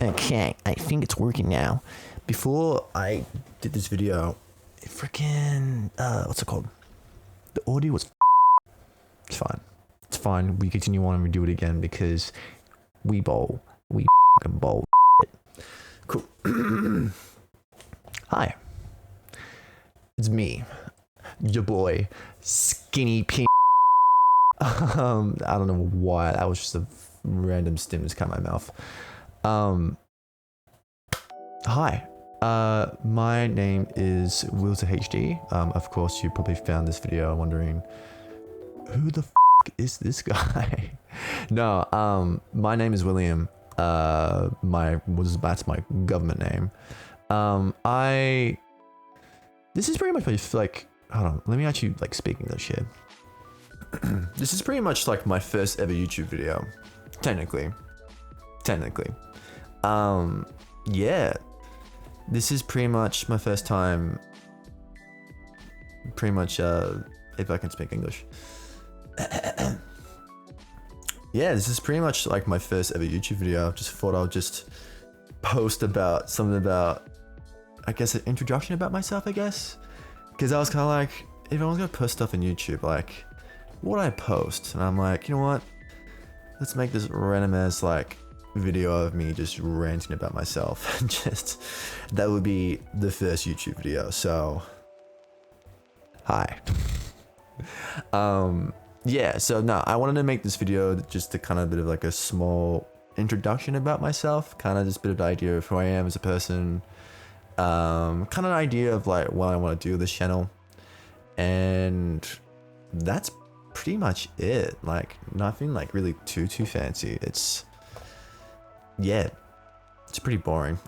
Okay, I think it's working now. Before I did this video, freaking what's it called? The audio was. It's fine. It's fine. We continue on and we do it again because we bowl. We fucking bowl. Cool. Hi. It's me, your boy, Skinny P. I don't know why that was just a random stim just came out of my mouth. Hi. My name is WilzaHD. Of course, you probably found this video wondering who the is this guy? No. My name is William. That's my government name. This is pretty much like, hold on, let me actually like speak English here. This is pretty much like my first ever YouTube video, technically. Yeah, this is pretty much my first time. Pretty much, if I can speak English. Yeah, this is pretty much like my first ever YouTube video. Just thought I'll just post about something about, I guess, an introduction about myself, I guess. Because I was kind of like, if I was going to post stuff on YouTube, like, what would I post? And I'm like, you know what? Let's make this random ass, like, video of me just ranting about myself. Just, that would be the first YouTube video. So, hi. Yeah, so no, I wanted to make this video just a kind of bit of like a small introduction about myself, kind of just a bit of an idea of who I am as a person, kind of an idea of like what I want to do with this channel, and that's pretty much it. Like nothing like really too fancy. It's pretty boring.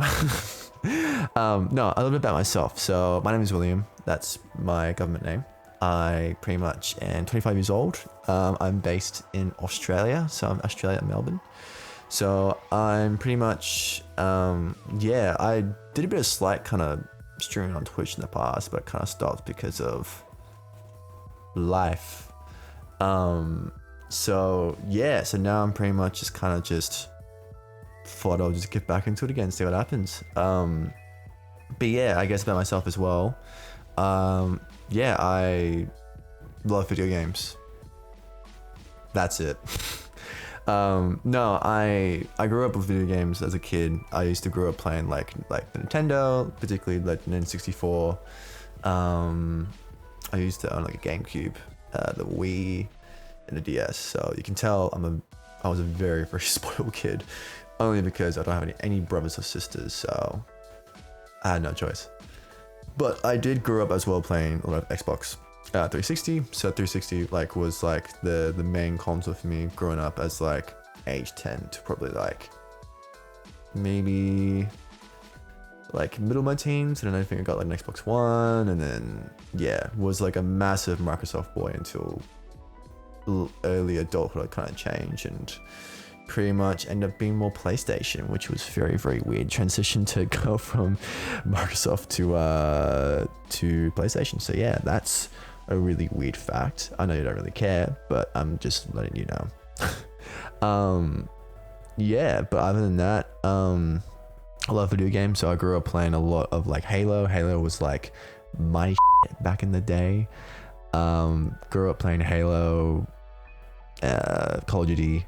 No, a little bit about myself. So my name is William. That's my government name. I pretty much am 25 years old. I'm based in Australia, so I'm Australia, Melbourne. So I'm pretty much, I did a bit of slight kind of streaming on Twitch in the past, but kind of stopped because of life. So now I'm pretty much just kind of just thought I'll just get back into it again, see what happens. But yeah, I guess about myself as well. I love video games. That's it. No, I grew up with video games as a kid. I used to grow up playing like Nintendo, particularly like Nintendo 64. I used to own like a GameCube, the Wii, and a DS. So you can tell I was a very, very spoiled kid, only because I don't have any brothers or sisters, so I had no choice. But I did grow up as well playing a lot of Xbox 360. So 360 like was like the main console for me growing up as like age 10 to probably like maybe like middle of my teens. And then I think I got like an Xbox One, and then was like a massive Microsoft boy until early adulthood. I kind of changed and pretty much end up being more PlayStation, which was very, very weird transition to go from Microsoft to PlayStation. So yeah, that's a really weird fact. I know you don't really care, but I'm just letting you know. But other than that, I love video games. So I grew up playing a lot of like Halo. Halo was like my shit back in the day. Grew up playing Halo, Call of Duty,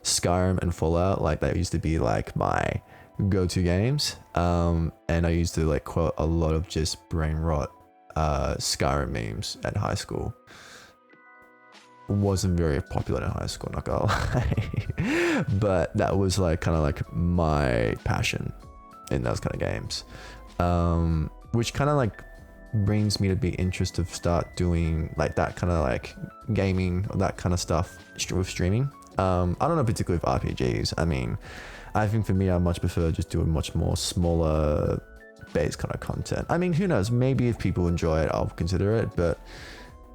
Skyrim, and Fallout. Like that used to be like my go-to games. And I used to like quote a lot of just brain rot Skyrim memes at high school. Wasn't very popular in high school, not gonna lie. But that was like kind of like my passion in those kind of games, which kind of like brings me to be interested to start doing like that kind of like gaming or that kind of stuff with streaming. I don't know, particularly with RPGs. I mean, I think for me, I much prefer just doing much more smaller based kind of content. I mean, who knows? Maybe if people enjoy it, I'll consider it. But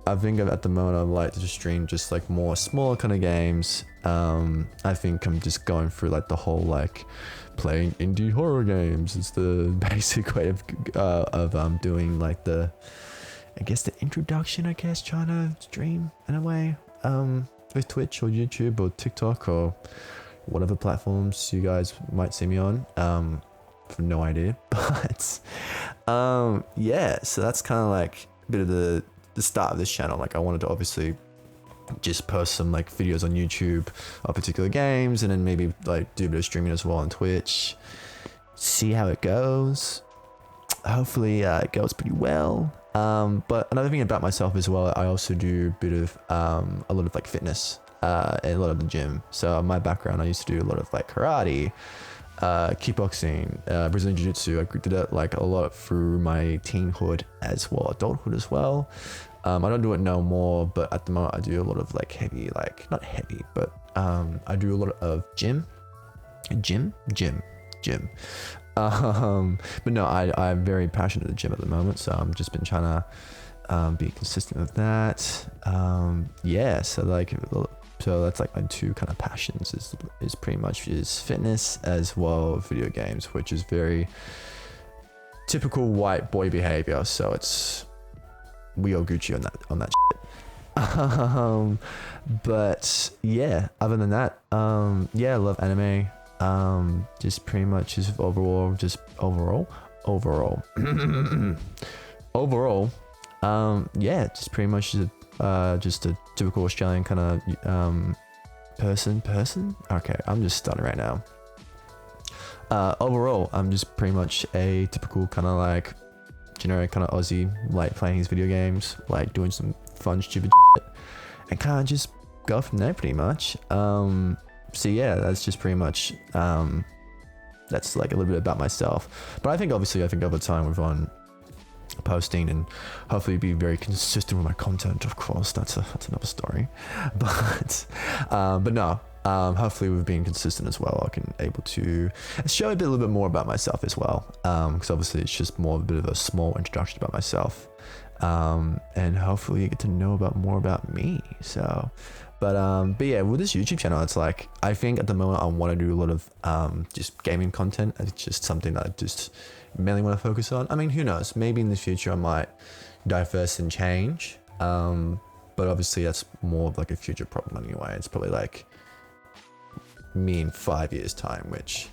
I think at the moment, I'd like to just stream just like more smaller kind of games. I think I'm just going through like the whole like playing indie horror games. It's the basic way of doing like the, I guess the introduction, I guess, trying to stream in a way. With Twitch or YouTube or TikTok or whatever platforms you guys might see me on. For no idea, but yeah, so that's kind of like a bit of the start of this channel. Like I wanted to obviously just post some like videos on YouTube of particular games, and then maybe like do a bit of streaming as well on Twitch, see how it goes. Hopefully it goes pretty well. But another thing about myself as well, I also do a bit of a lot of like fitness and a lot of the gym. So my background, I used to do a lot of like karate, kickboxing, Brazilian jiu-jitsu. I did it like a lot through my teenhood as well, adulthood as well. I don't do it no more, but at the moment I do a lot of like heavy, like not heavy, but I do a lot of gym. But no, I'm very passionate at the gym at the moment, so I'm just been trying to be consistent with that. Yeah, so like, so that's like my two kind of passions is pretty much is fitness as well as video games, which is very typical white boy behavior. So it's we all Gucci on that shit. But yeah, other than that, yeah, I love anime. Just pretty much just overall yeah, just pretty much just a typical Australian kind of person. Okay, I'm just stuttering right now. Overall, I'm just pretty much a typical kind of like generic kind of Aussie, like playing his video games, like doing some fun stupid shit, and kind of just go from there pretty much. So yeah, that's just pretty much that's like a little bit about myself. But I think over time with on posting and hopefully be very consistent with my content, of course, that's another story. But no, hopefully with being consistent as well, I can able to show a little bit more about myself as well, because obviously it's just more of a bit of a small introduction about myself, and hopefully you get to know more about me. So but yeah, with this YouTube channel, it's like I think at the moment I want to do a lot of just gaming content. It's just something that I just mainly want to focus on. I mean, who knows, maybe in the future I might diverse and change, but obviously that's more of like a future problem anyway. It's probably like me in 5 years time, which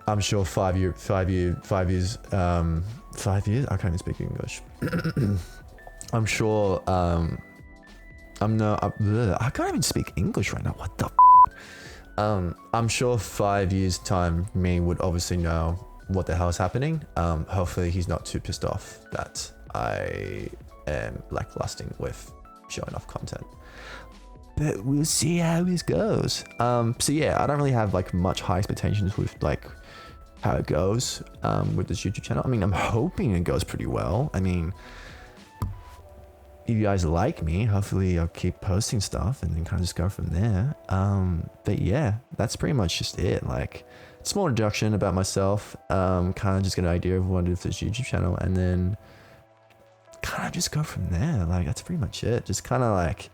I'm sure 5 years I can't even speak English. I'm sure I can't even speak English right now, what the I'm sure 5 years time me would obviously know what the hell is happening. Hopefully he's not too pissed off that I am lacklusting with showing off content, but we'll see how this goes. So yeah, I don't really have like much high expectations with like how it goes with this YouTube channel. I mean, I'm hoping it goes pretty well. I mean, if you guys like me, hopefully I'll keep posting stuff and then kind of just go from there. But yeah, that's pretty much just it. Like, small introduction about myself, kind of just get an idea of what I do with this YouTube channel, and then kind of just go from there. Like, that's pretty much it. Just kind of like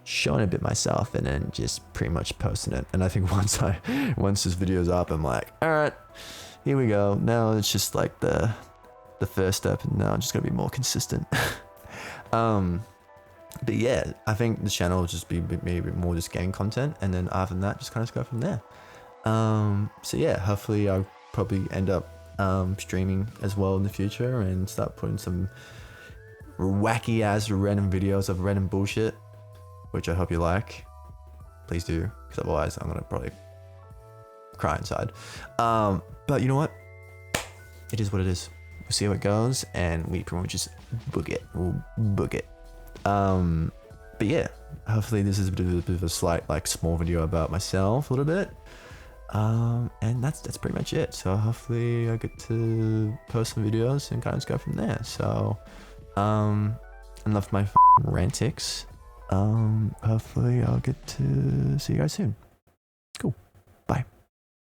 showing a bit myself and then just pretty much posting it. And I think once this video's up, I'm like, all right, here we go. Now it's just like the first step, and now I'm just gonna be more consistent. But yeah, I think the channel will just be maybe more just game content, and then after that, just kind of go from there. So yeah, hopefully I'll probably end up streaming as well in the future and start putting some wacky ass random videos of random bullshit, which I hope you like. Please do, because otherwise I'm gonna probably cry inside. But you know what? It is what it is. We'll see how it goes, and we pretty much just book it. We'll book it. But yeah, hopefully this is a bit of a slight, like, small video about myself a little bit. And that's pretty much it. So hopefully I get to post some videos and kind of just go from there. So, enough of my rantics. Hopefully I'll get to see you guys soon.